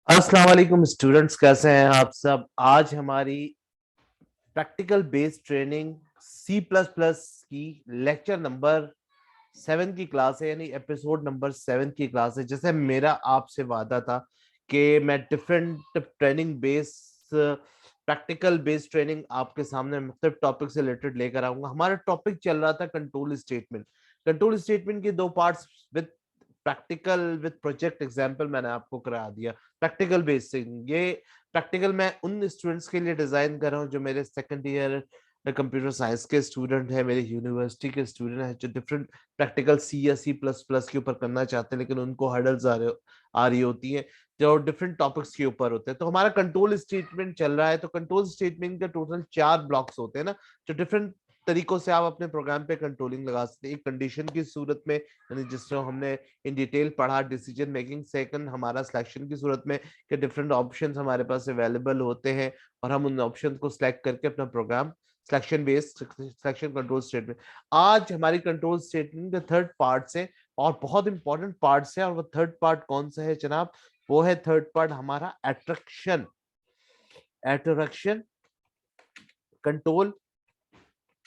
अस्सलाम वालेकुम स्टूडेंट्स, कैसे हैं आप सब। आज हमारी practical based training C plus plus की लेक्चर नंबर 7 की क्लास है, यानी एपिसोड नंबर 7 की क्लास है। जैसे मेरा आपसे वादा था कि मैं different training based practical based training आपके सामने मुख्तलिफ टॉपिक से रिलेटेड लेकर आऊंगा। हमारा टॉपिक चल रहा था कंट्रोल स्टेटमेंट। कंट्रोल स्टेटमेंट के दो parts, with practical with project example मैंने आपको करा दिया। प्रैक्टिकल बेसिंग, ये प्रैक्टिकल मैं उन स्टूडेंट्स के लिए डिजाइन कर रहा हूँ जो मेरे सेकंड ईयर कंप्यूटर साइंस के स्टूडेंट है, मेरे यूनिवर्सिटी के स्टूडेंट है, जो डिफरेंट प्रैक्टिकल सी या सी प्लस प्लस के ऊपर करना चाहते हैं, लेकिन उनको हर्डल्स आ रही होती है जो डिफरेंट टॉपिक्स के ऊपर होते हैं। तो हमारा कंट्रोल स्टेटमेंट चल रहा है। तो कंट्रोल स्टेटमेंट के टोटल 4 ब्लॉक्स होते हैं ना, जो डिफरेंट तरीकों से आप अपने प्रोग्राम पे कंट्रोलिंग लगा सकते हैं। एक कंडीशन की सूरत में, यानी जिसको हमने इन डिटेल पढ़ा, डिसीजन मेकिंग। सेकंड, हमारा सिलेक्शन की सूरत में कि डिफरेंट ऑप्शंस हमारे पास अवेलेबल होते हैं और हम उन ऑप्शन को सिलेक्ट करके अपना program selection based selection control statement. आज हमारी कंट्रोल स्टेटमेंट के थर्ड पार्ट से, और बहुत इंपॉर्टेंट पार्ट है। और वो थर्ड पार्ट कौन सा है जनाब? वो है थर्ड पार्ट हमारा अट्रैक्शन अट्रैक्शन कंट्रोल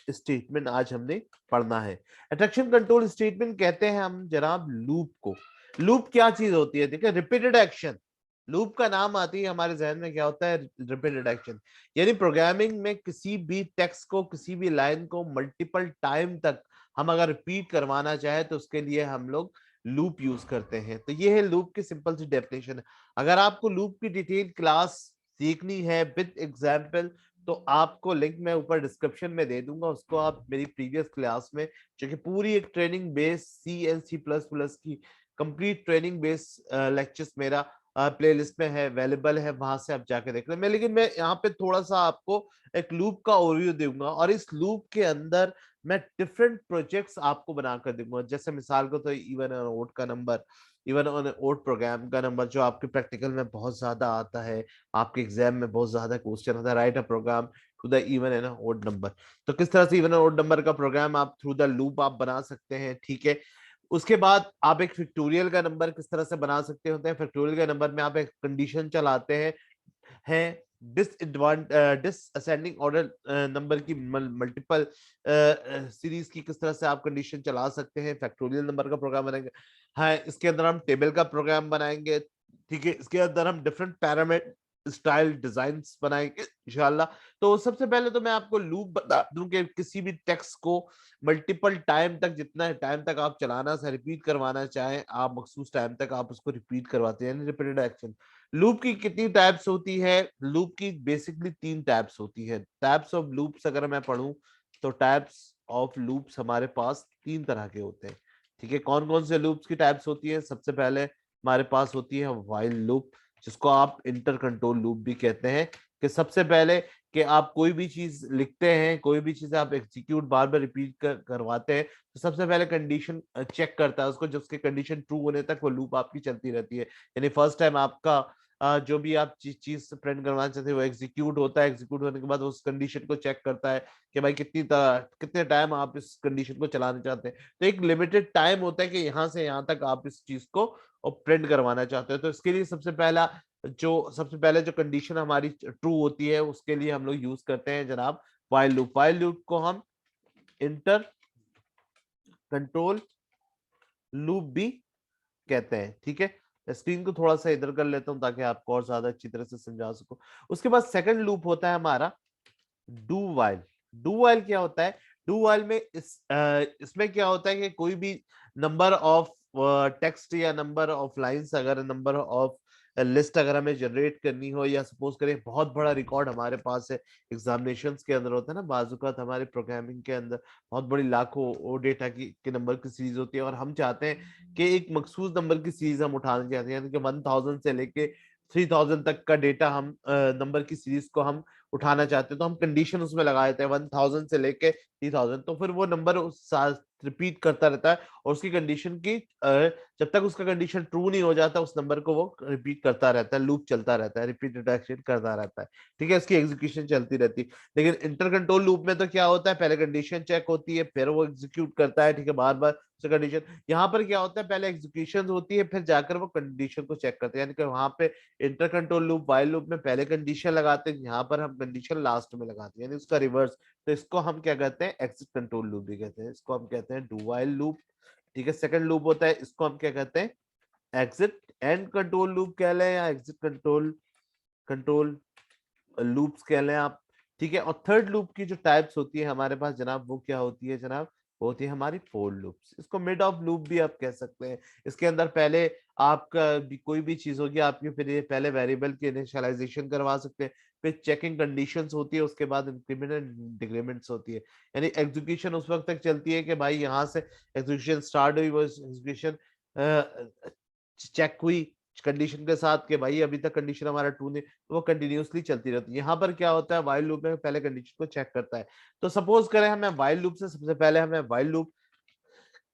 स्टेटमेंट आज हमने पढ़ना है। अट्रैक्शन कंट्रोल स्टेटमेंट कहते हैं हम जनाब लूप को। लूप क्या चीज होती है? देखिए, रिपीटेड एक्शन। लूप का नाम आती है हमारे जहन में क्या होता है? Repeated action. यानी प्रोग्रामिंग में किसी भी टेक्स्ट को, किसी भी लाइन को मल्टीपल टाइम तक हम अगर रिपीट करवाना चाहे तो उसके लिए हम लोग लूप यूज करते हैं। तो ये है लूप की सिंपल सी डेफिनेशन। अगर आपको लूप की डिटेल क्लास सीखनी है विद एग्जाम्पल, तो आपको लिंक मैं ऊपर डिस्क्रिप्शन में दे दूंगा। उसको आप मेरी प्रीवियस क्लास में, जो कि पूरी एक training base C and C plus plus की कंप्लीट ट्रेनिंग बेस लेक्चर्स मेरा प्लेलिस्ट में है, अवेलेबल है, वहां से आप जाके देख लें। लेकिन मैं यहाँ पे थोड़ा सा आपको एक लूप का ओवरव्यू दूंगा, और इस लूप के अंदर मैं डिफरेंट प्रोजेक्ट्स आपको बनाकर दूंगा। जैसे मिसाल को तो इवन और ओड का number, even on odd program का नंबर, जो आपके प्रैक्टिकल में बहुत ज्यादा आता है, आपके एग्जाम में बहुत ज्यादा क्वेश्चन आता है। Write a program to the even and odd number. तो किस तरह से इवन और ओड नंबर का प्रोग्राम आप थ्रू द लूप आप बना सकते हैं, ठीक है। उसके बाद आप एक फैक्टोरियल का नंबर किस तरह से बना सकते होते हैं। फैक्टोरियल का नंबर में आप एक कंडीशन चलाते हैं डिसअसेंडिंग ऑर्डर नंबर की मल्टीपल सीरीज की किस तरह से आप कंडीशन चला सकते हैं, फैक्टोरियल नंबर का प्रोग्राम बनाएंगे। हाँ, इसके अंदर हम टेबल का प्रोग्राम बनाएंगे, ठीक है। इसके अंदर हम डिफरेंट पैरामीटर स्टाइल डिजाइंस बनाएंगे इंशाल्लाह। तो सबसे पहले तो मैं आपको लूप बता दूं कि किसी भी टेक्स्ट को मल्टीपल टाइम तक, जितना टाइम तक आप चलाना से रिपीट करवाना चाहें, आप मखसूस टाइम तक आप उसको रिपीट करवाते हैं, रिपीटेड एक्शन। लूप की कितनी टाइप्स होती है? लूप की बेसिकली 3 टाइप्स होती है। टाइप्स ऑफ लूप्स अगर मैं पढ़ूं तो टाइप्स ऑफ लूप्स हमारे पास 3 तरह के होते हैं, ठीक है। कौन कौन से लूप्स की टाइप्स होती है? सबसे पहले हमारे पास होती है व्हाइल लूप, जिसको आप इंटर कंट्रोल लूप भी कहते हैं। कि सबसे पहले कि आप कोई भी चीज लिखते हैं, कोई भी चीज आप एग्जीक्यूट बार बार रिपीट करवाते हैं, तो सबसे पहले कंडीशन चेक करता है उसको, जब उसकी कंडीशन ट्रू होने तक वो लूप आपकी चलती रहती है। यानी फर्स्ट टाइम आपका जो भी आप चीज प्रिंट करवाना चाहते हैं वो एग्जीक्यूट होता है। एग्जीक्यूट होने के बाद उस कंडीशन को चेक करता है कि भाई कितने टाइम आप इस कंडीशन को चलाना चाहते हैं। तो एक लिमिटेड टाइम होता है कि यहाँ से यहाँ तक आप इस चीज को प्रिंट करवाना चाहते हैं। तो इसके लिए सबसे पहले जो कंडीशन हमारी ट्रू होती है, उसके लिए हम लोग यूज करते हैं जनाब व्हाइल लूप। व्हाइल लूप को हम इंटर कंट्रोल लूप भी कहते हैं, ठीक है। स्क्रीन को थोड़ा सा इधर कर लेता हूं ताकि आपको और ज्यादा अच्छी तरह से समझा सकूं। उसके बाद सेकंड लूप होता है हमारा डू वाइल। डू वाइल क्या होता है? डू वाइल में इसमें क्या होता है कि कोई भी नंबर ऑफ टेक्स्ट या नंबर ऑफ लाइंस, अगर नंबर ऑफ लिस्ट अगर हमें जनरेट करनी हो, या सपोज करें बहुत बड़ा रिकॉर्ड हमारे पास है, एग्जामिनेशंस के अंदर होता है ना, बाजुकात हमारे प्रोग्रामिंग के अंदर बहुत बड़ी लाखों डेटा के नंबर की सीरीज होती है, और हम चाहते हैं कि एक मखसूस नंबर की सीरीज हम उठाना चाहते हैं, यानी कि 1000 से लेके 3000 तक का डेटा हम नंबर की सीरीज को हम उठाना चाहते हैं। तो हम कंडीशन उसमें लगा देते हैं 1000 से लेके 3000। तो फिर वो नंबर रिपीट करता रहता है और उसकी कंडीशन की जब तक उसका कंडीशन ट्रू नहीं हो जाता उस नंबर को वो रिपीट करता रहता है, लूप चलता रहता है, रिपीटेड एक्शन करता रहता है। ठीक है, इसकी एग्जीक्यूशन चलती रहती है। लेकिन इंटर कंट्रोल लूप में तो क्या होता है, पहले कंडीशन चेक होती है फिर वो एग्जीक्यूट करता है। ठीक है, बार बार कंडीशन। यहाँ पर क्या होता है, पहले एग्जीक्यूशन होती है फिर जाकर वो कंडीशन को चेक करते हैं, यानी कि वहां पे inter control loop while loop में पहले कंडीशन लगाते हैं, यहाँ पर हम कंडीशन लास्ट में लगाते हैं, यानी उसका रिवर्स। तो इसको हम क्या कहते हैं, एग्जिट कंट्रोल लूप भी कहते हैं, इसको हम कहते हैं डू वाइल लूप। ठीक है, सेकंड लूप होता है, इसको हम क्या कहते हैं, एग्जिट एंड कंट्रोल लूप कह लें या एग्जिट कंट्रोल कंट्रोल लूप्स कह लें आप। ठीक है, और थर्ड लूप की जो टाइप्स होती है हमारे पास जनाब, वो क्या होती है जनाब, वो होती है हमारी फोर लूप्स। इसको मिड ऑफ लूप भी आप कह सकते हैं। इसके अंदर पहले आपका भी कोई भी चीज होगी आपकी, फिर ये पहले वेरिएबल की इनिशियलाइजेशन करवा सकते हैं, फिर चेकिंग कंडीशंस होती है, उसके बाद इंक्रीमेंट एंड डिक्रीमेंट्स होती है। यानी एग्जीक्यूशन उस वक्त तक चलती है कि भाई यहाँ से एग्जीक्यूशन स्टार्ट हुई, वो एग्जीक्यूशन चेक हुई कंडीशन के साथ कि भाई अभी तक कंडीशन हमारा ट्रू नहीं, तो वो कंटिन्यूअसली चलती रहती है। यहाँ पर क्या होता है, वाइल लूप में पहले कंडीशन को चेक करता है। तो सपोज करें हमें वाइल लूप से सबसे पहले हमें वाइल लूप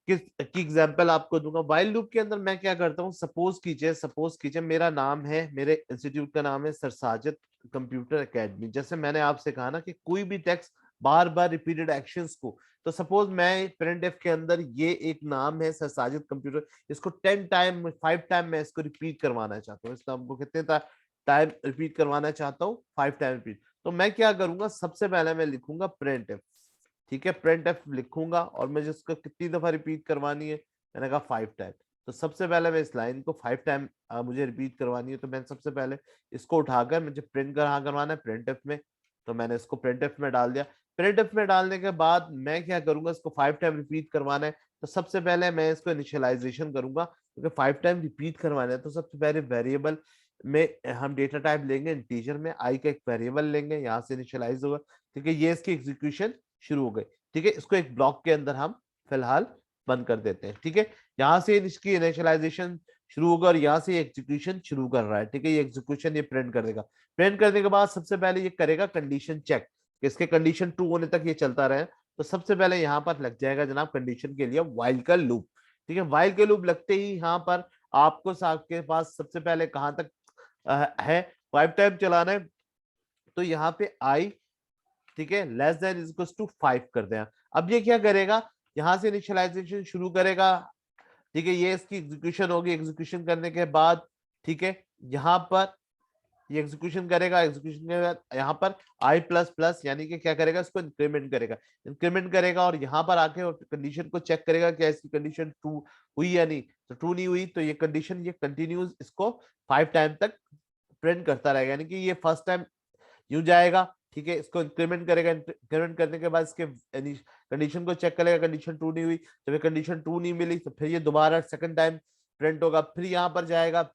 की एग्जांपल आपको दूंगा। वाइल लूप के अंदर मैं क्या करता हूँ, सपोज कीजिए मेरा नाम है, मेरे इंस्टीट्यूट का नाम है सर साजिद कंप्यूटर एकेडमी। जैसे मैंने आपसे कहा ना कि कोई भी टेक्स्ट बार बार रिपीटेड एक्शंस को, तो सपोज मैं प्रिंट एफ के अंदर ये एक नाम है सर साजिद कंप्यूटर, इसको 10 टाइम 5 टाइम मैं इसको रिपीट करवाना चाहता हूँ। इस नाम को कितने टाइम रिपीट करवाना चाहता हूँ, 5 टाइम रिपीट। तो मैं क्या करूंगा, सबसे पहले मैं लिखूंगा प्रिंट एफ। ठीक है, प्रिंट एफ लिखूंगा और मुझे इसको कितनी दफा रिपीट करवानी है, मैंने कहा 5 टाइम। तो सबसे पहले मैं इस लाइन को 5 टाइम मुझे रिपीट करवानी है, तो मैं सबसे पहले इसको उठाकर मुझे प्रिंट कहाँ करवाना है, प्रिंट एफ में। तो मैंने इसको प्रिंट एफ में डाल दिया। प्रिंट एफ में डालने के बाद मैं क्या करूंगा, इसको 5 टाइम रिपीट करवाना है, तो सबसे पहले मैं इसको इनिशियलाइजेशन करूंगा, क्योंकि 5 टाइम रिपीट करवाना है। तो सबसे पहले वेरिएबल में हम डेटा टाइप लेंगे, इंटीजर में आई का एक वेरिएबल लेंगे, यहाँ से इनिशियलाइज होगा। ठीक है, ये इसकी एग्जीक्यूशन शुरू हो गई। ठीक है, इसको एक ब्लॉक के अंदर हम फिलहाल बंद कर देते हैं। ठीक है, यहाँ से इसकी इनिशियलाइजेशन शुरू होगा और यहाँ से एग्जीक्यूशन शुरू कर रहा है। ठीक है, ये एग्जीक्यूशन ये प्रिंट कर देगा। प्रिंट करने के बाद सबसे पहले ये करेगा कंडीशन चेक, इसके कंडीशन ट्रू होने तक ये चलता रहे। तो सबसे पहले यहाँ पर लग जाएगा जनाब कंडीशन के लिए वाइल का लूप। ठीक है, वाइल के लूप लगते ही यहाँ पर आपको आपके पास सबसे पहले कहाँ तक है, 5 टाइम चलाना है। तो यहाँ पे आई, ठीक है, लेस देन इक्वल्स टू 5 कर दें। अब ये क्या करेगा, यहां से इनिशियलाइजेशन शुरू करेगा। ठीक है, ये इसकी एग्जीक्यूशन होगी, एग्जीक्यूशन करने के बाद ठीक है, यहाँ पर ये एग्जीक्यूशन करेगा, एग्जीक्यूशन के बाद यहाँ पर आई प्लस प्लस यानी कि क्या करेगा, इसको इंक्रीमेंट करेगा और यहाँ पर आके कंडीशन को चेक करेगा क्या इसकी कंडीशन ट्रू हुई या नहीं। तो ट्रू नहीं हुई तो ये कंडीशन ये कंटिन्यूस इसको 5 टाइम तक प्रिंट करता रहेगा, यानी कि ये फर्स्ट टाइम यूं जाएगा। ठीक है, इसको इंक्रीमेंट करेगा, इंक्रीमेंट करने के बाद इसके कंडीशन को चेक करेगा, कंडीशन ट्रू नहीं हुई, जब ये कंडीशन ट्रू नहीं मिली तो फिर ये दोबारा सेकंड टाइम प्रिंट होगा, फिर यहाँ पर जाएगा,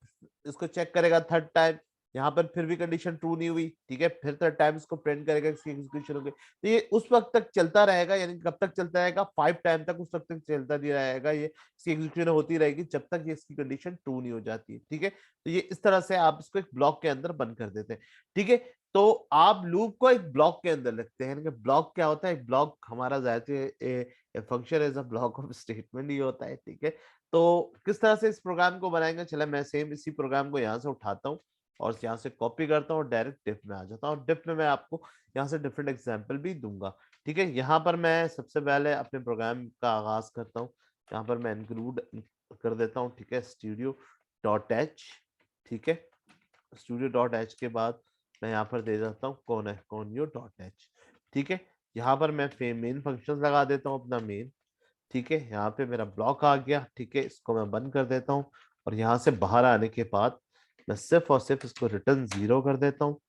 इसको चेक करेगा थर्ड टाइम, यहाँ पर फिर भी कंडीशन ट्रू नहीं हुई। ठीक है, फिर थर्ड टाइम इसको प्रिंट करेगा, इसकी एग्जीक्यूशन हो गई। तो ये उस वक्त तक चलता रहेगा, यानी कब तक चलता रहेगा, 5 टाइम तक, उस वक्त तक चलता नहीं रहेगा, ये इसकी एग्जीक्यूशन होती रहेगी जब तक ये इसकी कंडीशन ट्रू नहीं हो जाती है। ठीक है, तो ये इस तरह से आप इसको एक ब्लॉक के अंदर बंद कर देते हैं। ठीक है, तो आप लूप को एक ब्लॉक के अंदर रखते हैं। ब्लॉक क्या होता है, एक ब्लॉक हमारा जाहिर function as a block of statement ही होता है। ठीक है, तो किस तरह से इस प्रोग्राम को बनाएंगे, चले मैं सेम इसी प्रोग्राम को यहाँ से उठाता हूँ और यहाँ से कॉपी करता हूँ, डायरेक्ट डिफ में आ जाता हूँ। डिफ में मैं आपको यहाँ से डिफरेंट एग्जाम्पल भी दूंगा। ठीक है, यहाँ पर मैं सबसे पहले अपने प्रोग्राम का आगाज करता हूँ, यहाँ पर मैं इंक्लूड कर देता हूँ। ठीक है, स्टूडियो डॉट एच। ठीक है, स्टूडियो डॉट एच के बाद मैं यहाँ पर दे देता हूँ कौन डॉट एच। ठीक है, यहाँ पर मैं मेन फंक्शन लगा देता हूँ अपना मेन। ठीक है, यहाँ पे मेरा ब्लॉक आ गया। ठीक है, इसको मैं बंद कर देता हूँ और यहाँ से बाहर आने के बाद मैं सिर्फ और सिर्फ इसको रिटर्न 0 कर देता हूँ।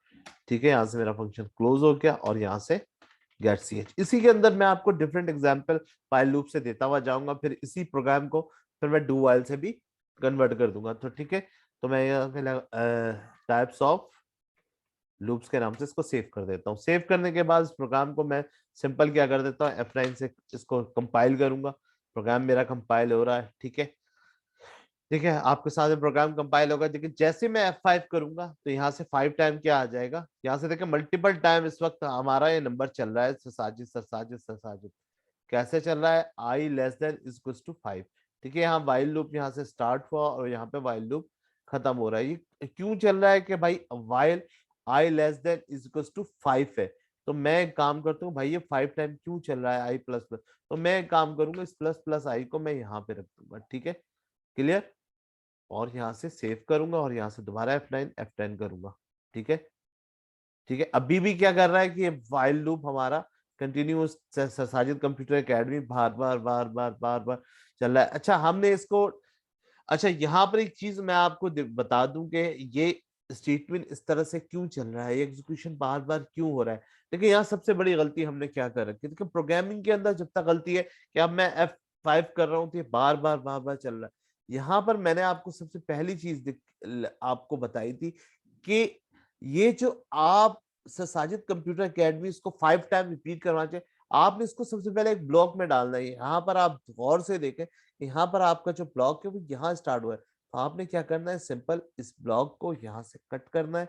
ठीक है, यहाँ से मेरा फंक्शन क्लोज हो गया और यहाँ से गेट सी एच। इसी के अंदर मैं आपको डिफरेंट एग्जाम्पल फाइल लूप से देता हुआ जाऊंगा, फिर इसी प्रोग्राम को फिर मैं डू वाइल से भी कन्वर्ट कर दूंगा। तो ठीक है, तो मैं यहाँ पे टाइप्स ऑफ लूप्स के नाम से इसको सेव कर देता हूँ। सेव करने के बाद इस प्रोग्राम को मैं सिंपल क्या कर देता हूँ, F9 से इसको कंपाइल करूंगा। प्रोग्राम मेरा कंपाइल हो रहा है। ठीक है, ठीक है, आपके साथ में प्रोग्राम कंपाइल होगा, लेकिन जैसे मैं F5 करूंगा तो यहाँ से 5 टाइम क्या आ जाएगा, यहाँ से देखिए मल्टीपल टाइम इस वक्त हमारा ये नंबर चल रहा है, सरसाजिद सरसाजिद सरसाजिद। कैसे चल रहा है, आई लेस देन इक्वल टू 5। ठीक है, यहाँ वाइल लूप यहाँ से स्टार्ट हुआ और यहाँ पे वाइल लूप खत्म हो रहा है। ये क्यों चल रहा है कि भाई while I less than equal to 5 है, तो मैं एक काम करता हूँ भाई ये 5 टाइम क्यों चल रहा है आई प्लस प्लस, तो मैं एक काम करूंगा इस प्लस प्लस आई को मैं यहाँ पे रख दूंगा। ठीक है, क्लियर। और यहाँ से सेव करूंगा और यहाँ से दोबारा F10 करूंगा। ठीक है, ठीक है। अभी भी क्या कर रहा है कि वाइल लूप हमारा कंटिन्यूस साजिद कंप्यूटर एकेडमी बार बार बार बार बार बार चल रहा है। अच्छा हमने इसको, अच्छा यहाँ पर एक चीज मैं आपको बता दूं कि ये स्टेटमेंट इस तरह से क्यों चल रहा है, ये एग्जीक्यूशन बार बार क्यों हो रहा है। देखिए यहाँ सबसे बड़ी गलती हमने क्या कर रखी है, देखिए प्रोग्रामिंग के अंदर जब तक गलती है कि अब मैं F5 कर रहा हूँ तो ये बार बार चल रहा है। यहाँ पर मैंने आपको सबसे पहली चीज आपको बताई थी कि ये जो आप साजिद कंप्यूटर एकेडमी इसको 5 टाइम रिपीट करवाना चाहिए, आपने इसको सबसे पहले एक ब्लॉक में डालना है। यहाँ पर आप गौर से देखें, यहाँ पर आपका जो ब्लॉक है वो यहाँ स्टार्ट हुआ है, तो आपने क्या करना है, सिंपल इस ब्लॉक को यहाँ से कट करना है,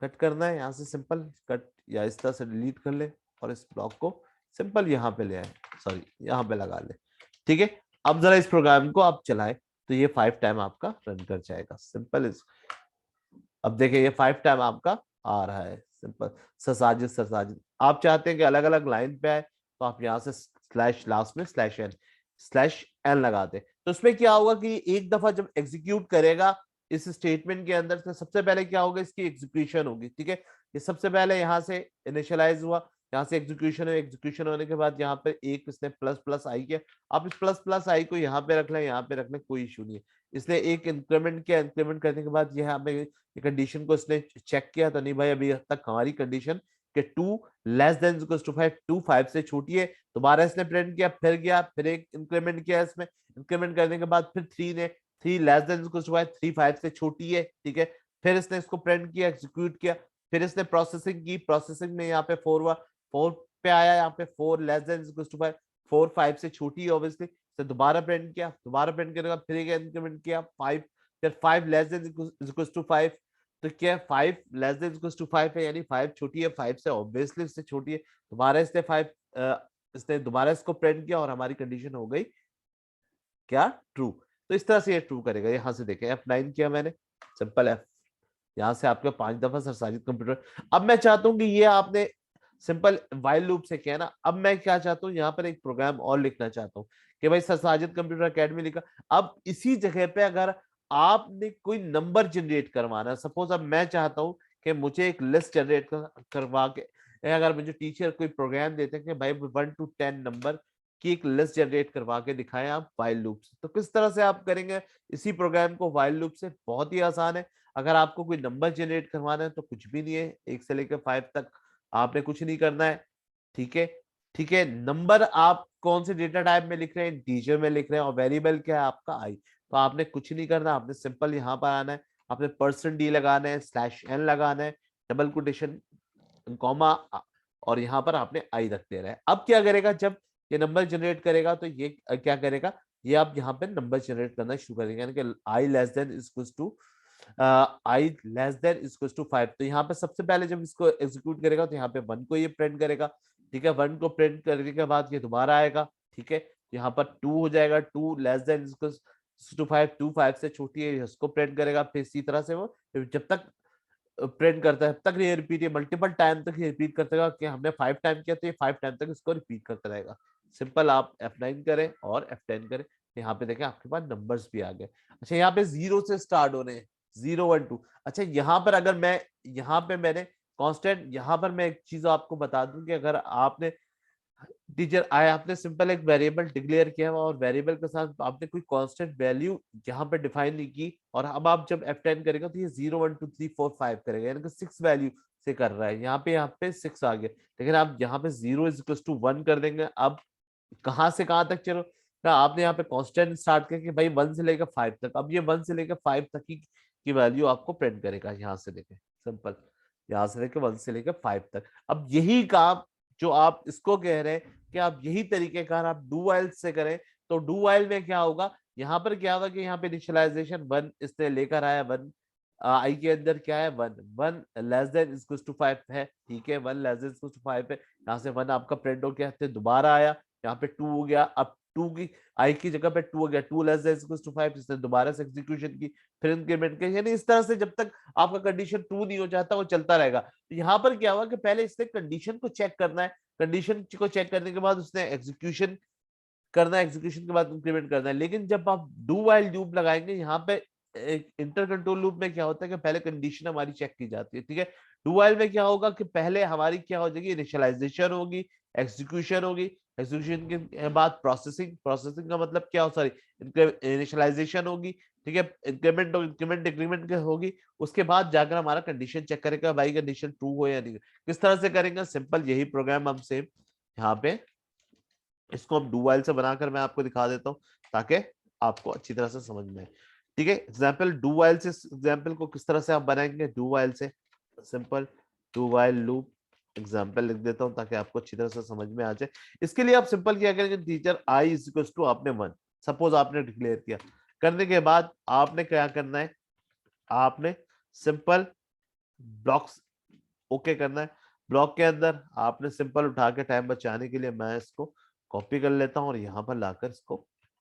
कट करना है यहाँ से सिंपल कट, या इस तरह से डिलीट कर ले और इस ब्लॉक को सिंपल यहाँ पे ले आए, सॉरी यहाँ पे लगा ले। ठीक है, अब जरा इस प्रोग्राम को आप चलाएं तो ये 5 टाइम आपका रन कर जाएगा। सिंपल इस, अब देखिए ये 5 टाइम आपका आ रहा है। सिंपल ससाजिद ससाजिद, आप चाहते हैं कि अलग अलग लाइन पे आए तो आप यहाँ से स्लैश लास्ट में स्लैश एन लगा दें, तो उसमें क्या होगा कि एक दफा जब एग्जीक्यूट करेगा इस स्टेटमेंट के अंदर, तो सबसे पहले क्या होगा, इसकी एग्जीक्यूशन होगी। ठीक है, ये सबसे पहले यहाँ से इनिशियलाइज हुआ, यहाँ से एग्जीक्यूशन है, एग्जीक्यूशन होने के बाद यहाँ पे एक इसने प्लस प्लस आई किया, आप इस प्लस प्लस आई को यहाँ पे रख लें, यहाँ पे रख लें, कोई इशू नहीं है। इसने एक इंक्रीमेंट किया, इंक्रीमेंट करने के बाद यहाँ पे ये कंडीशन को इसने चेक किया, तो नहीं भाई अभी तक हमारी कंडीशन कि 2 लेस देन इक्वल टू 5, 2 5 से छोटी है, दोबारा इसने प्रिंट किया, फिर गया फिर एक इंक्रीमेंट किया इसमें, इंक्रीमेंट करने के बाद फिर 3 ने 3 लेस देन इक्वल टू 5, 3 5 से छोटी है। ठीक है, फिर इसने इसको प्रिंट किया, एग्जीक्यूट किया, फिर इसने प्रोसेसिंग की, प्रोसेसिंग में यहाँ पे 4 हुआ, 4 पे आया, यहाँ पे 4 लेस देन इक्वल टू 5, 4 5 से छोटी है ऑब्वियसली, तो दोबारा प्रिंट किया, दोबारा प्रिंट करने के बाद फिर एक इंक्रीमेंट किया 5, फिर 5 लेस देन इक्वल टू 5, तो क्या 5 लेस देन इक्वल टू 5 है, यानी 5 छोटी है 5 से, ऑब्वियसली इससे छोटी है। दोबारा इसने 5 इसने दोबारा इसको प्रिंट किया और हमारी कंडीशन हो गई क्या, ट्रू। तो इस तरह से ये ट्रू करेगा। यहाँ से देखें F9 किया मैंने, सिंपल F, यहाँ से आपके 5 दफा सर साजिद कंप्यूटर। अब मैं चाहता हूँ कि ये आपने सिंपल वाइल लूप से किया ना, अब मैं क्या चाहता हूँ यहाँ पर एक प्रोग्राम और लिखना चाहता हूँ कि भाई सर साजिद कंप्यूटर एकेडमी लिखा, अब इसी जगह पे अगर आपने कोई नंबर जनरेट करवाना है, सपोज अब मैं चाहता हूँ कि मुझे एक लिस्ट जनरेट करवा के, अगर मुझे टीचर कोई प्रोग्राम देते हैं कि भाई 1 to 10 नंबर की एक लिस्ट जनरेट करवा के दिखाएं आप वाइल लूप से, तो किस तरह से आप करेंगे इसी प्रोग्राम को वाइल लूप से, बहुत ही आसान है। अगर आपको कोई नंबर जनरेट करवाना है तो कुछ भी नहीं है, 1 से लेकर 5 तक आपने कुछ नहीं करना है। ठीक है, ठीक है, नंबर आप कौन से डेटा टाइप में लिख रहे हैं, इंटीजर में लिख रहे हैं, और वेरिएबल क्या है आपका आई, तो आपने कुछ नहीं करना, आपने सिंपल यहाँ पर आना है, आपने %d लगाना है, /n लगाना है, डबल कोटेशन कॉमा, और यहाँ पर आपने आई रख दे रहा है। अब क्या करेगा, जब ये नंबर जनरेट करेगा तो ये क्या करेगा, ये आप यहाँ पे नंबर जनरेट करना शुरू करेंगे, यानी कि I less than equal to I less than equal to 5, तो यहाँ पे सबसे पहले जब इसको एग्जीक्यूट करेगा तो यहाँ पे 1 को ये प्रिंट करेगा। ठीक है, 1 को प्रिंट करने के बाद ये दोबारा आएगा। ठीक है, यहाँ पर 2 हो जाएगा, 2 लेस देन इक्वल टू 5, 2 5 से छोटी है, इसको प्रिंट करेगा, फिर इसी तरह से वो जब तक प्रिंट करता है तब तक ये रिपीट, ये मल्टीपल टाइम तक ये रिपीट करता रहेगा, कि हमने 5 टाइम किया तो ये 5 टाइम तक इसको रिपीट करता रहेगा। सिंपल आप F9 करें और F10 करें, यहाँ पे देखें आपके पास नंबर्स भी आ गए। अच्छा यहाँ पे 0 से स्टार्ट हो रहे हैं, 0 1 2। अच्छा यहाँ पर अगर मैं, यहाँ पे मैंने कांस्टेंट, यहाँ पर मैं एक चीज आपको बता दूं कि अगर आपने टीचर आए, आपने सिंपल एक वेरिएबल डिक्लेयर किया हुआ और वेरिएबल के साथ आपने कोई कांस्टेंट वैल्यू यहाँ पे डिफाइन नहीं की, और अब आप जब F10 करेगा तो ये 0 1 2 3 4 5 करेगा, यानी कि 6 वैल्यू से कर रहा है। यहाँ पे 6 आ गया, लेकिन आप यहाँ पे 0 इज टू 1 कर देंगे। अब कहाँ से कहाँ तक चलो, ना आपने यहाँ पे कांस्टेंट स्टार्ट किया कि भाई 1 से लेकर 5 तक, अब ये 1 से लेकर 5 तक की वैल्यू आपको प्रिंट करेगा। यहाँ से देखें सिंपल, यहाँ से लेकर 1 से लेकर 5 तक। अब यही काम जो आप इसको कह रहे हैं कि आप यही तरीके का आप डू वाइल से करें, तो डू वाइल में क्या होगा, यहाँ पर क्या होगा कि यहाँ पे इनिशियलाइजेशन 1 इसने लेकर आया, 1 आई के अंदर क्या है 1, 1 लेस देन इक्वल टू 5 है। ठीक है, 1 लेस देन इक्वल टू 5 है, यहाँ से 1 आपका प्रिंट हो गया, फिर दोबारा आया, यहाँ पे 2 हो गया, अब 2 की आई की जगह पे 2 हो गया, 2 लेस देन इक्वल टू 5, इसने दोबारा से एग्जीक्यूशन की, फिर इंक्रीमेंट की, यानी इस तरह से जब तक आपका कंडीशन ट्रू नहीं हो जाता वो चलता रहेगा। तो यहाँ पर क्या हुआ कि पहले इसने कंडीशन को चेक करना है, कंडीशन को चेक करने के बाद उसने एग्जीक्यूशन करना है, एग्जीक्यूशन के बाद इंक्रीमेंट करना है। लेकिन जब आप डू वाइल लूप लगाएंगे यहाँ पे इंटर कंट्रोल लूप में क्या होता है कि पहले कंडीशन हमारी चेक की जाती है, ठीक है। डू वाइल में क्या होगा कि पहले हमारी क्या हो जाएगी, इनिशियलाइजेशन होगी, एग्जीक्यूशन होगी, एग्जीक्यूशन के बाद प्रोसेसिंग, प्रोसेसिंग का मतलब क्या हो, सॉरी, इनिशियलाइजेशन होगी, ठीक है, इंक्रीमेंट इंक्रीमेंट डिक्रीमेंट होगी, उसके बाद जाकर हमारा कंडीशन चेक करेगा भाई कंडीशन ट्रू हो या नहीं। किस तरह से करेंगे, सिंपल यही प्रोग्राम हम सेम यहाँ पे इसको हम डू वाइल से बनाकर मैं आपको दिखा देता हूँ ताकि आपको अच्छी तरह से समझ में आए, ठीक है। एग्जाम्पल डू वाइल से, एग्जाम्पल को किस तरह से आप बनाएंगे, डू वाइल से simple do while loop example लिख देता हूं ताकि आपको अच्छी तरह से समझ में आ जाए। इसके लिए आप सिंपल क्या करेंगे, teacher I is equal to आपने 1 सपोज आपने डिक्लेयर किया, करने के बाद आपने क्या करना है, आपने सिंपल ब्लॉक्स ओके करना है। ब्लॉक के अंदर आपने सिंपल उठा के टाइम बचाने के लिए मैं इसको कॉपी कर लेता हूं और यहाँ पर लाकर इसको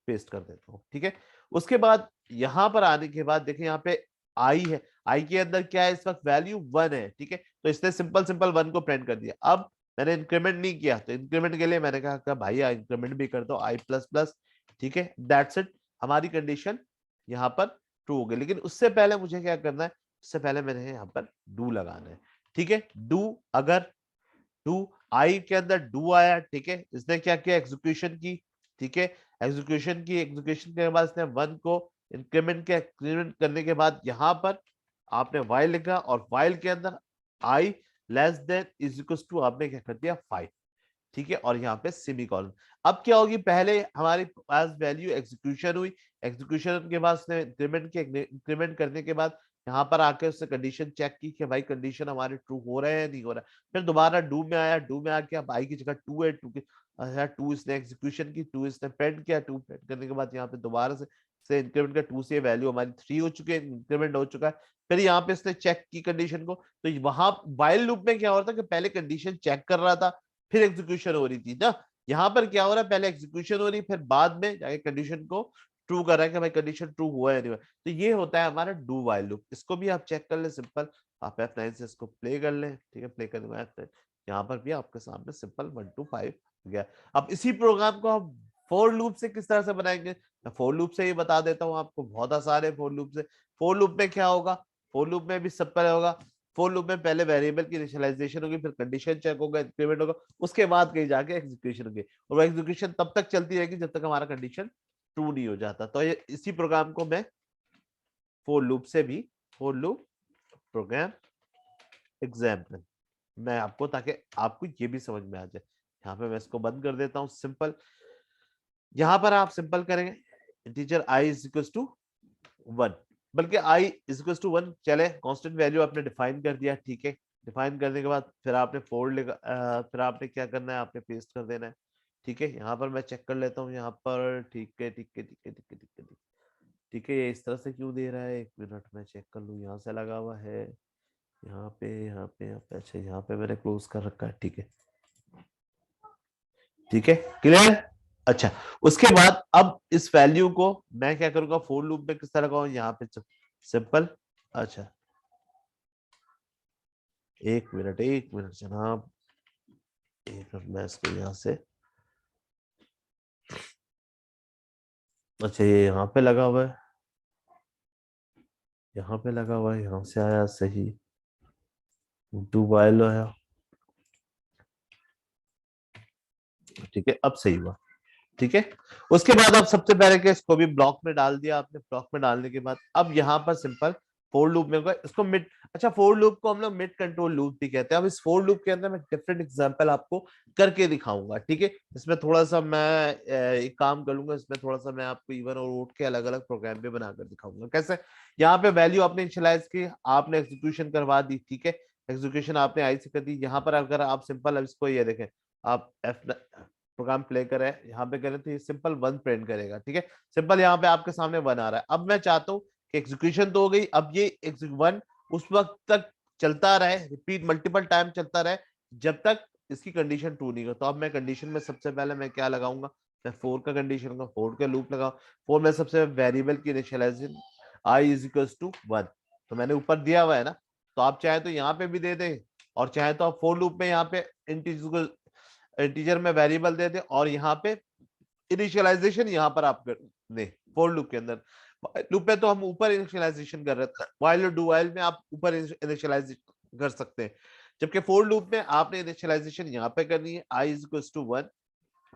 पेस्ट कर देता हूँ, ठीक है। उसके बाद यहाँ पर आने के बाद देखिए यहाँ पे आई है, आई के अंदर क्या है, इस वक्त वैल्यू 1 है, ठीक है। तो इसने सिंपल सिंपल 1 को प्रिंट कर दिया। अब मैंने इंक्रीमेंट नहीं किया, तो इंक्रीमेंट के लिए मैंने कहा भाई इंक्रीमेंट भी कर दो आई प्लस प्लस, ठीक है, दैट्स इट, हमारी कंडीशन यहाँ पर ट्रू हो गई। लेकिन उससे पहले मुझे क्या करना है, उससे पहले मैंने यहाँ पर डू लगाना है, ठीक है। डू, अगर डू आई के अंदर डू आया, ठीक है, इसने क्या किया, एग्जीक्यूशन की, ठीक है, एग्जीक्यूशन की, एग्जीक्यूशन के बाद इसने 1 को इंक्रीमेंट के इंक्रीमेंट करने के बाद यहाँ पर आपने वाइल लिखा और वाइल के अंदर I less than is equal to आपने क्या कर दिया 5, ठीक है, और यहाँ पे सेमीकोलन। अब क्या होगी, पहले हमारे पास वैल्यू एग्जीक्यूशन हुई, एग्जीक्यूशन के बाद उसने इंक्रीमेंट के, इंक्रीमेंट करने के बाद यहाँ पर आके उसने कंडीशन चेक की कि भाई कंडीशन हमारे ट्रू हो रहे हैं नहीं हो रहा है। फिर दोबारा डू में आया, डू में आके अब आई की जगह 2 है, 2 की अच्छा 2 इसने एग्जीक्यूशन की, 2 इसने प्रिंट किया, 2 प्रिंट करने के बाद यहाँ पे दोबारा से इंक्रीमेंट का 2 से वैल्यू हमारी 3 हो चुकी है, इंक्रीमेंट हो चुका है। फिर यहाँ पे इसने चेक की कंडीशन को, तो वहां वाइल लूप में क्या हो रहा था कि पहले कंडीशन चेक कर रहा था फिर एग्जीक्यूशन हो रही थी ना। यहाँ पर क्या हो रहा है, पहले एग्जीक्यूशन हो रही फिर बाद में जाके कंडीशन को ट्रू कर रहा है कि भाई कंडीशन ट्रू हुआ है नहीं हुआ। तो ये होता है हमारा डू वाइल लूप। इसको भी आप चेक कर ले, सिंपल आप F9 से इसको प्ले कर ले, ठीक है, प्ले करने के बाद यहाँ पर भी आपके सामने सिंपल 1 to 5 गया। अब इसी प्रोग्राम को हम फोर लूप से किस तरह से बनाएंगे, मैं फोर लूप से ही बता देता हूँ आपको, बहुत आसान है फोर लूप से। फोर लूप में क्या होगा, फोर लूप में भी सिंपल होगा। फोर लूप में पहले वेरिएबल की इनिशियलाइजेशन होगी, फिर कंडीशन चेक होगा, इंक्रीमेंट होगा, उसके बाद कहीं जाके एग्जीक्यूशन होगी, और वो एग्जीक्यूशन तब तक चलती रहेगी जब तक हमारा कंडीशन ट्रू नहीं हो जाता। तो ये इसी प्रोग्राम को मैं फोर लूप से भी, फोर लूप प्रोग्राम एग्जाम्पल मैं आपको, ताकि आपको ये भी समझ में आ जाए। यहाँ पे मैं इसको बंद कर देता हूँ सिंपल। यहाँ पर आप सिंपल करेंगे integer i is equal to 1, बल्कि i इज इक्वल टू 1 चले, कांस्टेंट वैल्यू आपने डिफाइन कर दिया, ठीक है। डिफाइन करने के बाद फिर आपने फिर आपने क्या करना है, आपने पेस्ट कर देना है, ठीक है। यहाँ पर मैं चेक कर लेता हूँ यहाँ पर, ठीक है ठीक है ठीक है ठीक है ठीक है ठीक है, ये इस तरह से क्यों दे रहा है, एक मिनट मैं चेक कर लूँ, यहाँ से लगा हुआ है, यहाँ पे यहाँ पे यहाँ पे, अच्छा यहाँ पे मैंने क्लोज कर रखा है, ठीक है ठीक है, क्लियर। अच्छा, उसके बाद अब इस वैल्यू को मैं क्या करूंगा, फोर लूप में किस तरह लगाऊं, यहाँ पे सिंपल, अच्छा एक मिनट जनाब, एक मिनट मैं इसको यहाँ से, अच्छा ये यहाँ पे लगा हुआ है, यहाँ पे लगा हुआ है, यहाँ से आया सही, डू वाइल आया, ठीक है, अब सही हुआ, ठीक है। उसके बाद आप सबसे पहले के इसको भी ब्लॉक में डाल दिया आपने, ब्लॉक में डालने के बाद अब यहाँ पर सिंपल फोर लूप में होगा, इसको मिड, अच्छा फोर लूप को हम लोग मिड कंट्रोल लूप भी कहते हैं। अब इस फोर लूप के अंदर मैं डिफरेंट एग्जांपल आपको करके दिखाऊंगा, ठीक है। इसमें थोड़ा सा मैं एक काम कर लूंगा, इसमें थोड़ा सा मैं आपको इवन और ओड के अलग अलग प्रोग्राम भी बनाकर दिखाऊंगा कैसे। यहाँ पे वैल्यू आपने इनिशियलाइज की, आपने एग्जीक्यूशन करवा दी, ठीक है, एग्जीक्यूशन आपने आई से कर दी। यहाँ पर अगर आप सिंपल अब इसको ये देखें, आप प्रोग्राम प्ले करे, यहाँ पे करें तो ये सिंपल 1 प्रिंट करेगा, ठीक है, सिंपल यहाँ पे आपके सामने 1 आ रहा है। अब मैं चाहता हूँ कि एग्जीक्यूशन तो हो गई, अब ये 1 उस वक्त तक चलता रहे, रिपीट मल्टीपल टाइम चलता रहे जब तक इसकी कंडीशन ट्रू नहीं कर, तो अब मैं कंडीशन में सबसे पहले मैं क्या लगाऊंगा, मैं 4 का कंडीशन का 4 का लूप लगाऊं। 4 में सबसे वेरिएबल की initialisation I is equals to 1, तो मैंने ऊपर दिया हुआ है ना, तो आप चाहे तो यहाँ पे भी दे दें और चाहे तो आप फोर लूप में यहाँ पे इंटीजर में वेरिएबल दे दें और यहाँ पे इनिशियलाइजेशन यहाँ पर आप कर दें फोर लूप के अंदर। लूप में तो हम ऊपर इनिशियलाइजेशन कर रहे थे, व्हाइल और डू व्हाइल में आप ऊपर इनिशियलाइजेशन कर सकते हैं, जबकि फोर लूप में आपने इनिशियलाइजेशन यहाँ पे करनी है आई इज इक्वल्स टू 1,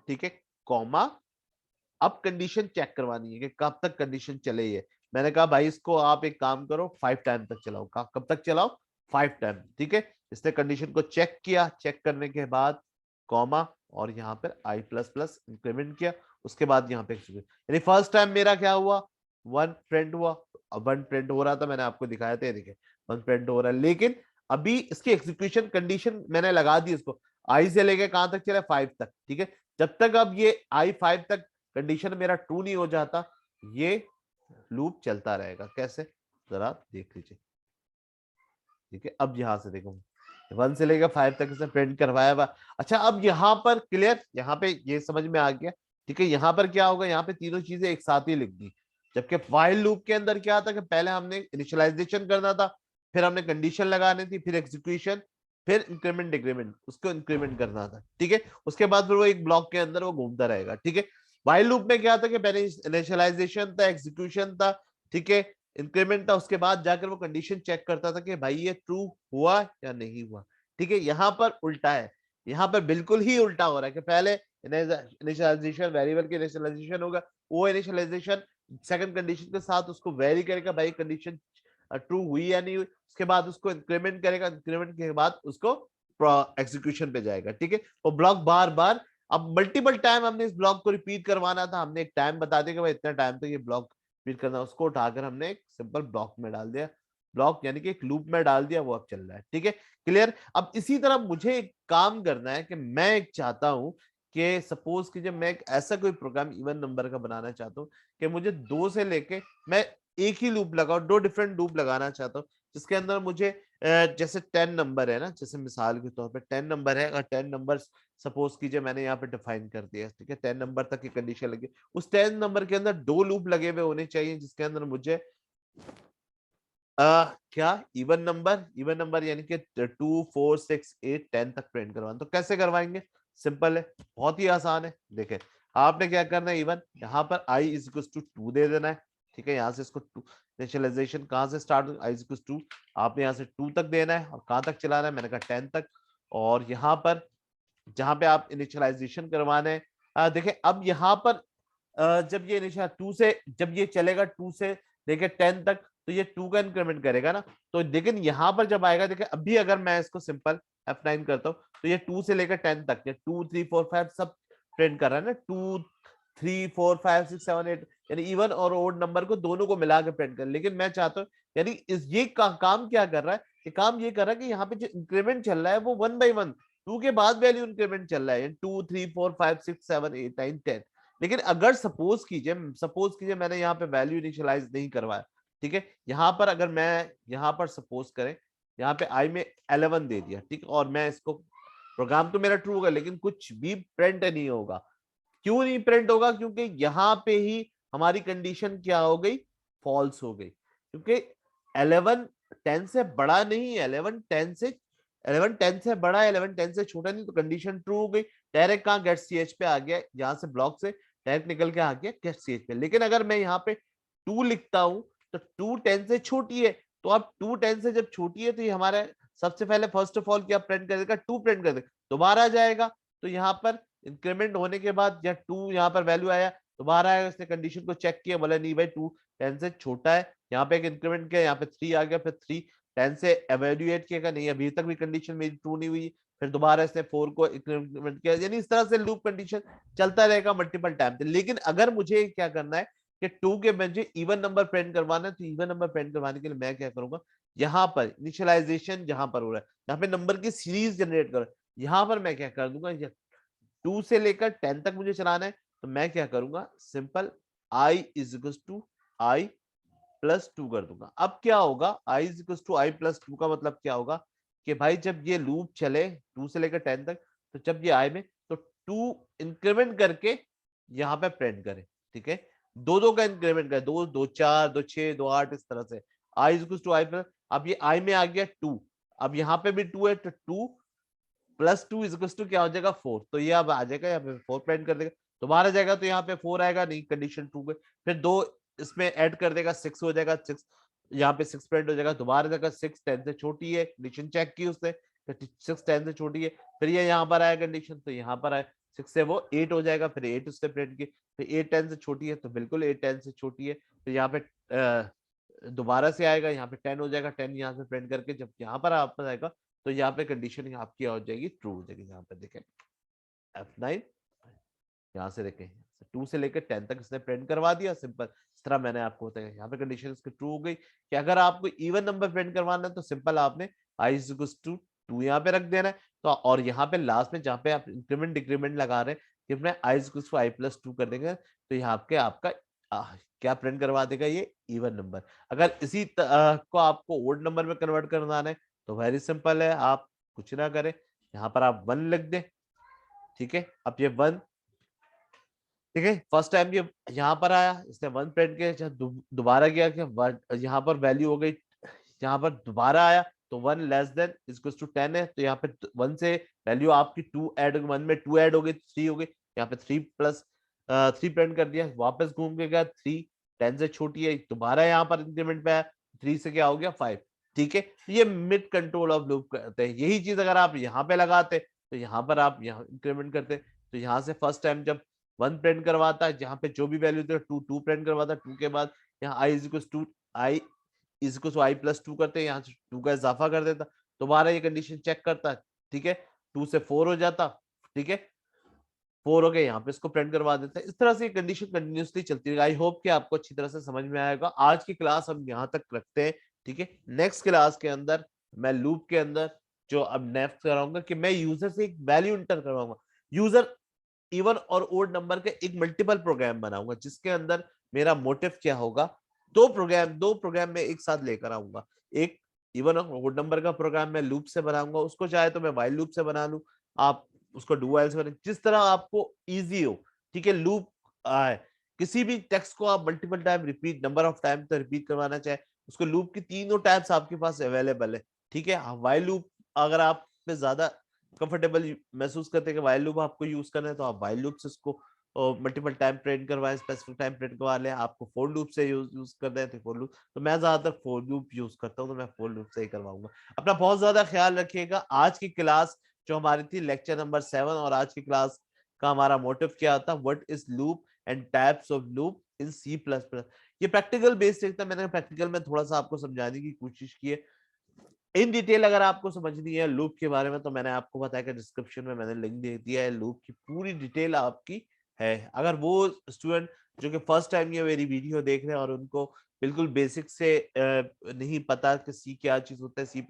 ठीक है, कॉमा अब कंडीशन चेक करवानी है कि कब तक कंडीशन चले। ये मैंने कहा भाई इसको आप एक काम करो 5 टाइम तक चलाओ, कब तक चलाओ 5 टाइम, ठीक है। इसने कंडीशन को चेक किया, चेक करने के बाद कॉमा और यहाँ पर आई प्लस प्लस इंक्रीमेंट किया, उसके बाद यहाँ पे यानी फर्स्ट टाइम मेरा क्या हुआ, 1 प्रिंट हुआ। अब 1 प्रिंट हो रहा था, मैंने आपको दिखाया था, देखिए 1 प्रिंट हो रहा है, लेकिन अभी इसकी एग्जीक्यूशन कंडीशन मैंने लगा दी इसको, आई से लेके कहां तक चला 5 तक, ठीक है। जब तक अब ये आई 5 तक कंडीशन मेरा ट्रू नहीं हो जाता, ये लूप चलता रहेगा। कैसे, जरा देख लीजिए, ठीक है। अब यहां से देखो 1 से लेकर 5 तक इसने प्रिंट करवाया हुआ। अच्छा अब यहाँ पर क्लियर, यहाँ पे ये समझ में आ गया, ठीक है। यहाँ पर क्या होगा, यहाँ पे तीनों चीजें एक साथ ही लिख दी, जबकि व्हाइल लूप के अंदर क्या था कि पहले हमने इनिशियलाइजेशन करना था, फिर हमने कंडीशन लगानी थी, फिर एग्जीक्यूशन, फिर इंक्रीमेंट डिक्रीमेंट, उसको इंक्रीमेंट करना था, ठीक है। उसके बाद फिर वो एक ब्लॉक के अंदर वो घूमता रहेगा, ठीक है। व्हाइल लूप में क्या था कि पहले इनिशियलाइजेशन था, एग्जीक्यूशन था, ठीक है, इंक्रीमेंट था, उसके बाद जाकर वो कंडीशन चेक करता था कि भाई ये ट्रू हुआ या नहीं हुआ, ठीक है। यहाँ पर उल्टा है, यहाँ पर बिल्कुल ही उल्टा हो रहा है कि पहले इनिशियलाइजेशन वेरिएबल की इनिशियलाइजेशन होगा, वो इनिशियलाइजेशन सेकंड कंडीशन के साथ उसको वेरी करेगा, भाई कंडीशन ट्रू हुई या नहीं हुई, उसके बाद उसको इंक्रीमेंट करेगा, इंक्रीमेंट के बाद उसको एग्जीक्यूशन पे जाएगा, ठीक है। वो ब्लॉक बार बार, अब मल्टीपल टाइम हमने इस ब्लॉक को रिपीट करवाना था, हमने एक टाइम बता दिया कि भाई इतना टाइम तक ये ब्लॉक रिपीट करना, उसको उठाकर हमने एक सिंपल ब्लॉक में डाल दिया, ब्लॉक यानी कि एक लूप में डाल दिया, वो अब चल रहा है, ठीक है, क्लियर। अब इसी तरह मुझे एक काम करना है कि मैं एक चाहता हूं कि सपोज कीजिए मैं एक ऐसा कोई प्रोग्राम इवन नंबर का बनाना चाहता हूँ कि मुझे 2 से लेके मैं एक ही लूप लगाऊं, 2 डिफरेंट लूप लगाना चाहता हूँ, जिसके अंदर मुझे जैसे 10 नंबर है ना, जैसे मिसाल के तौर पे 10 नंबर है और 10 नंबर सपोज कीजिए मैंने यहाँ पे डिफाइन कर दिया, ठीक है, 10 नंबर तक की कंडीशन लगी, उस 10 नंबर के अंदर 2 लूप लगे हुए होने चाहिए, जिसके अंदर मुझे क्या इवन नंबर यानी कि 2 4 6 8 10 तक प्रिंट करवाना। तो कैसे करवाएंगे, सिंपल है, बहुत ही आसान है। देखें आपने क्या करना है, इवन यहाँ पर आई इज इक्वल टू 2 दे देना है, ठीक है। यहाँ से इसको इनिशियलाइजेशन कहाँ से start, I is equal to, आपने यहाँ से 2 तक देना है और कहाँ तक चलाना है, मैंने कहा 10 तक। और यहाँ पर जहां पे आप इनिशियलाइजेशन करवाने हैं, देखें अब यहाँ पर जब ये इनिशियल 2 से जब ये चलेगा 2 से लेके 10 तक, तो ये 2 का इंक्रीमेंट करेगा ना, तो लेकिन यहाँ पर जब आएगा, देखिए अभी अगर मैं इसको सिंपल F9 करता हूँ तो ये 2 से लेकर 10 तक, ये 2 3 4 5 सब प्रिंट कर रहा है ना, 2 3 4 5 6 7 8, यानी इवन और ओड नंबर को दोनों को मिला के प्रिंट कर। लेकिन मैं चाहता हूँ यानी इस ये काम क्या कर रहा है, ये काम ये कर रहा है कि यहाँ पे जो इंक्रीमेंट चल रहा है वो 1 बाई 1, 2 के बाद वैल्यू इंक्रीमेंट चल रहा है, 2 3 4 5 6 7 8 9 10। लेकिन अगर सपोज कीजिए मैंने यहाँ पे वैल्यू इनिशियलाइज नहीं करवाया, ठीक है, यहाँ पर अगर मैं यहाँ पर सपोज करें यहाँ पे आई में 11 दे दिया, ठीक, और मैं इसको प्रोग्राम तो मेरा ट्रू होगा लेकिन कुछ भी प्रिंट नहीं होगा। क्यों नहीं प्रिंट होगा, क्योंकि यहाँ पे ही हमारी कंडीशन क्या हो गई, फॉल्स हो गई, क्योंकि 11 10 से बड़ा नहीं है, 11 10 से बड़ा है, 11 10 से छोटा नहीं, तो कंडीशन ट्रू हो गई। डायरेक्ट कहाँ गेट सीएच पे आ गया, यहाँ से ब्लॉक से डायरेक्ट निकल के आ गया गेट सीएच पे। लेकिन अगर मैं यहाँ पे 2 लिखता हूं तो 2 10 से छोटी है, तो अब 2 10 से जब छोटी है तो ये हमारा सबसे पहले फर्स्ट ऑफ ऑल क्या प्रिंट कर देगा, 2 प्रिंट कर देगा, दोबारा जाएगा, तो यहाँ पर इंक्रीमेंट होने के बाद या 2 यहाँ पर वैल्यू आया, दोबारा आया, उसने कंडीशन को चेक किया, बोला नहीं भाई 2 10 से छोटा है, यहाँ पे एक इंक्रीमेंट किया, यहाँ पे 3 आ गया, फिर 3 10 से एवेल्युएट किया, नहीं अभी तक भी कंडीशन मेरी ट्रू नहीं हुई, फिर दोबारा इसने 4 को इंक्रीमेंट किया, यानी इस तरह से लूप कंडीशन चलता रहेगा मल्टीपल टाइम। लेकिन अगर मुझे क्या करना है कि 2 के मुझे इवन नंबर प्रिंट करवाना है, तो इवन नंबर प्रिंट करवाने के लिए मैं क्या करूंगा, यहाँ पर इनिशियलाइजेशन जहां पर हो रहा है, यहाँ पे नंबर की सीरीज जनरेट कर, यहाँ पर मैं क्या कर दूंगा, 2 से लेकर 10 तक मुझे चलाना है, तो मैं क्या करूंगा, simple I is equal to I plus 2 कर दूंगा। अब क्या होगा, I is equal to I plus 2 का मतलब क्या होगा कि भाई जब ये लूप चले 2 से लेकर 10 तक, तो जब ये आई में तो 2 इंक्रीमेंट करके यहाँ पे प्रिंट करें, ठीक है। दो दो का इंक्रीमेंट करें, 2 2 4 2 6 2 8 इस तरह से I equal to I plus. अब ये आई में आ गया 2, अब यहाँ पे भी 2 है तो 2 प्लस 2 इक्वल टू क्या हो जाएगा 4। तो ये अब आ जाएगा, यहाँ पे 4 प्रिंट कर देगा, दोबारा जाएगा तो यहाँ पे 4 आएगा, नहीं कंडीशन ट्रू पे। फिर 2 इसमें ऐड कर देगा, 6 हो जाएगा, 6 यहाँ पे 6 प्रिंट हो जाएगा, दोबारा जाएगा 6 10 से छोटी है, कंडीशन चेक की उसने, 6 10 से छोटी है। फिर ये यहाँ पर आया कंडीशन, तो यहाँ पर आया 6 से वो 8 हो जाएगा, फिर 8 उसने प्रिंट की, फिर 8 10 से छोटी है तो बिल्कुल 8 10 से छोटी है। फिर यहाँ पे दोबारा से आएगा, यहाँ पे 10 हो जाएगा, 10 यहाँ से प्रिंट करके जब यहाँ पर आपस आएगा तो यहाँ पे कंडीशन आपकी हो जाएगी ट्रू हो जाएगी। यहाँ पे देखें F9, यहाँ से देखें 2 से लेकर 10 तक इसने प्रिंट करवा दिया सिंपल। इस तरह मैंने आपको बताया, यहाँ पे कंडीशन इसकी ट्रू हो गई कि अगर आपको इवन नंबर प्रिंट करवाना है तो सिंपल आपने i इज इक्वल टू 2 यहाँ पे रख देना है। तो और यहाँ पे लास्ट में जहाँ पे आप इंक्रीमेंट डिक्रीमेंट लगा रहे हैं कि i is equal to i plus 2 कर देंगे तो यहाँ पे आपका क्या प्रिंट करवा देगा, ये इवन नंबर। अगर इसी को आपको ओड नंबर में कन्वर्ट करवाना है तो वेरी सिंपल है, आप कुछ ना करें, यहाँ पर आप 1 लिख दें, ठीक है। अब ये 1, ठीक है, फर्स्ट टाइम ये यहाँ पर आया, इसने 1 प्रिंट किया, दोबारा किया कि यहाँ पर वैल्यू हो गई, यहाँ पर दोबारा आया तो 1 लेस देन इक्वल टू 10 है, तो यहाँ पे 1 से वैल्यू आपकी 2 ऐड, 1 में 2 ऐड हो गई 3 हो गई, यहाँ पे 3 प्लस 3 प्रिंट कर दिया, वापस घूम के गया 3 10 से छोटी है, दोबारा यहाँ पर इंक्रीमेंट पे आया 3 से क्या हो गया 5, ठीक है। ये मिड कंट्रोल ऑफ लूप करते हैं। यही चीज अगर आप यहाँ पे लगाते तो यहाँ पर आप यहाँ इंक्रीमेंट करते, तो यहाँ से फर्स्ट टाइम जब 1 प्रिंट करवाता है, जहाँ पे जो भी वैल्यू थे 2 2 प्रिंट करवाता है, 2 के बाद यहाँ i is equal to i इसको आई प्लस 2 करते हैं, यहाँ से 2 का इजाफा कर देता, दोबारा ये कंडीशन चेक करता है, ठीक है, 2 से 4 हो जाता, ठीक है, 4 हो गए, यहाँ पे इसको प्रिंट करवा देते हैं। इस तरह से ये कंडीशन कंटिन्यूसली चलती है। आई होप कि आपको अच्छी तरह से समझ में आएगा। आज की क्लास हम यहाँ तक रखते हैं, ठीक है। नेक्स्ट क्लास के अंदर मैं लूप के अंदर जो अब नेक्स्ट कराऊंगा कि मैं यूजर से एक वैल्यू इंटर करवाऊंगा, यूजर इवन और ओड नंबर के एक मल्टीपल प्रोग्राम बनाऊंगा, जिसके अंदर मेरा मोटिव क्या होगा, दो प्रोग्राम में एक साथ लेकर आऊंगा। एक इवन और ओड नंबर का प्रोग्राम मैं लूप से बनाऊंगा, उसको चाहे तो मैं व्हाइल लूप से बना लूं, आप उसको डू व्हाइल से बना, जिस तरह आपको इजी हो, ठीक है। लूप आए, किसी भी टेक्स्ट को आप multiple time repeat, number of time तो रिपीट करवाना चाहे, उसको लूप की तीनों टाइप्स आपके पास अवेलेबल है, ठीक है। व्हाइल लूप अगर आप पे ज्यादा कंफर्टेबल महसूस करते हैं कि व्हाइल लूप आपको यूज करना है तो आप व्हाइल लूप से उसको मल्टीपल टाइम प्रिंट करवाएं, स्पेसिफिक टाइम प्रिंट करवा लें। आपको फोर लूप से यूज करना है तो फोर लूप, तो मैं ज्यादातर फोर लूप यूज करता हूँ, तो मैं फोर लूप से ही करवाऊंगा। अपना बहुत ज्यादा ख्याल रखिएगा। आज की क्लास जो हमारी थी लेक्चर नंबर 7, और आज की क्लास का हमारा मोटिव क्या था, what is loop and types of loop in C++। ये प्रैक्टिकल बेस्ड था, मैंने प्रैक्टिकल में थोड़ा सा आपको समझाने की कोशिश की है। इन डिटेल अगर आपको समझनी है लूप के बारे में तो मैंने आपको बताया कि डिस्क्रिप्शन में मैंने लिंक दे दिया है, लूप की पूरी डिटेल आपकी है। अगर वो स्टूडेंट जो कि फर्स्ट टाइम ये मेरी वीडियो देख रहे हैं और उनको बिल्कुल बेसिक से नहीं पता कि सी क्या चीज होता है, C++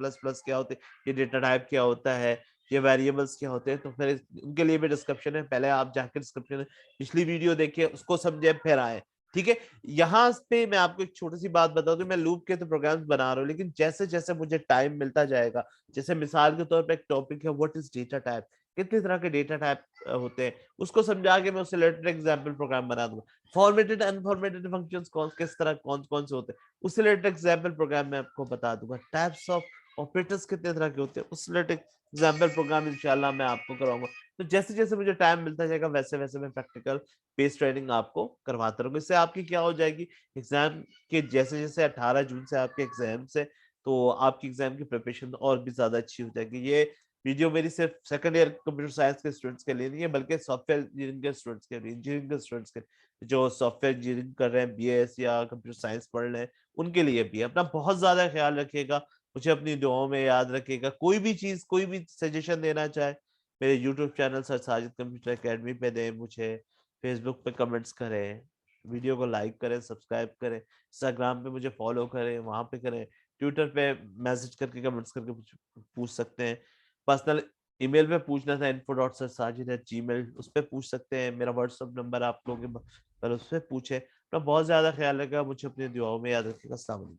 क्या होते हैं, ये डेटा टाइप क्या होता है, ये वेरिएबल्स क्या होते हैं, तो फिर उनके लिए भी डिस्क्रिप्शन है, पहले आप जाकर डिस्क्रिप्शन में पिछली वीडियो देखिए, उसको समझे फिर आए, ठीक है। यहाँ पे मैं आपको एक छोटी सी बात बता दूं, मैं लूप के तो प्रोग्राम्स बना रहा हूँ, लेकिन जैसे जैसे मुझे टाइम मिलता जाएगा, जैसे मिसाल के तौर पे एक टॉपिक है व्हाट इज डेटा टाइप, कितने तरह के डेटा टाइप होते हैं, उसको समझा के मैं उससे रिलेटेड एग्जाम्पल प्रोग्राम बना दूंगा। फॉर्मेटेड अनफॉर्मेटेड फंक्शंस कौन किस तरह कौन कौन से होते हैं, उससे रिलेटेड एग्जाम्पल प्रोग्राम मैं आपको बता दूंगा। टाइप्स ऑफ ऑपरेटर्स कितने तरह के होते हैं, उससे रिलेटेड एग्जाम्पल प्रोग्राम इंशाल्लाह मैं आपको कराऊंगा। तो जैसे जैसे मुझे टाइम मिलता जाएगा वैसे वैसे मैं प्रैक्टिकल बेस्ड ट्रेनिंग आपको करवाता रहूंगा। इससे आपकी क्या हो जाएगी, एग्जाम के जैसे जैसे 18 जून से आपके एग्जाम्स है, तो आपकी एग्जाम की प्रिपरेशन और भी ज्यादा अच्छी हो जाएगी। ये वीडियो मेरी सिर्फ सेकंड ईयर कंप्यूटर साइंस के स्टूडेंट्स के लिए नहीं है, बल्कि सॉफ्टवेयर इंजीनियरिंग के स्टूडेंट्स के लिए, इंजीनियरिंग के स्टूडेंट्स के जो सॉफ्टवेयर इंजीनियरिंग कर रहे हैं, BS या कंप्यूटर साइंस पढ़ रहे हैं, उनके लिए भी। अपना बहुत ज्यादा ख्याल रखिएगा, मुझे अपनी दुआओं में याद रखिएगा। कोई भी चीज कोई भी सजेशन देना चाहे मेरे YouTube channel sir Sajid computer academy पे दें, मुझे फेसबुक पे कमेंट्स करें, वीडियो को लाइक करें, सब्सक्राइब करें, इंस्टाग्राम पे मुझे फॉलो करें, वहां पे करें, ट्विटर पे मैसेज करके कमेंट्स करके पूछ सकते हैं। पर्सनल ईमेल पे पूछना था info.sirsajid@gmail, उस पर पूछ सकते हैं। मेरा व्हाट्सअप नंबर आप लोगों के पर उस पर पूछे। तो बहुत ज्यादा ख्याल रखा, मुझे अपनी दुआओं में याद रखिएगा। अस्सलाम वालेकुम।